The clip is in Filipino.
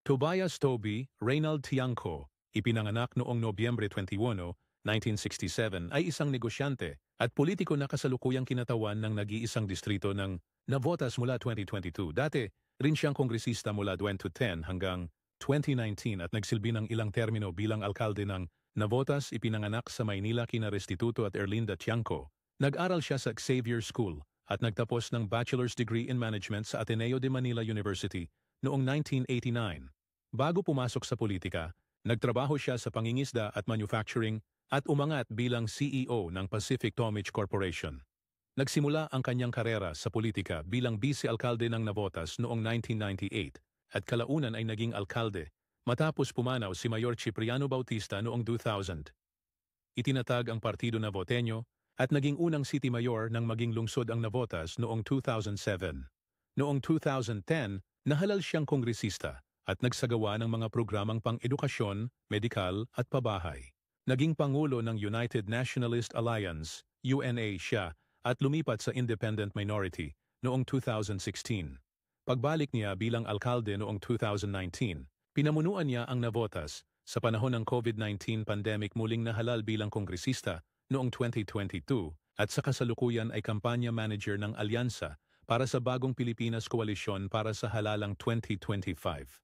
Tobias Toby Reynald Tiangco, ipinanganak noong Nobyembre 21, 1967, ay isang negosyante at politiko na kasalukuyang kinatawan ng nag-iisang distrito ng Navotas mula 2022. Dati, rin siyang kongresista mula 2010 hanggang 2019 at nagsilbi ng ilang termino bilang alkalde ng Navotas. Ipinanganak sa Maynila kina Restituto at Erlinda Tiangco. Nag-aral siya sa Xavier School at nagtapos ng bachelor's degree in management sa Ateneo de Manila University noong 1989. Bago pumasok sa politika, nagtrabaho siya sa pangingisda at manufacturing at umangat bilang CEO ng Pacific Tonnage Corporation. Nagsimula ang kanyang karera sa politika bilang vice-alkalde ng Navotas noong 1998 at kalaunan ay naging alkalde matapos pumanaw si Mayor Cipriano Bautista noong 2000. Itinatag ang Partido Navoteño at naging unang city mayor nang maging lungsod ang Navotas noong 2007. Noong 2010, nahalal siyang kongresista at nagsagawa ng mga programang pang-edukasyon, medikal at pabahay. Naging pangulo ng United Nationalist Alliance, UNA siya, at lumipat sa Independent Minority noong 2016. Pagbalik niya bilang alkalde noong 2019, pinamunuan niya ang Navotas sa panahon ng COVID-19 pandemic. Muling nahalal bilang kongresista noong 2022 at sa kasalukuyan ay kampanya manager ng Alyansa para sa Bagong Pilipinas Koalisyon para sa halalang 2025.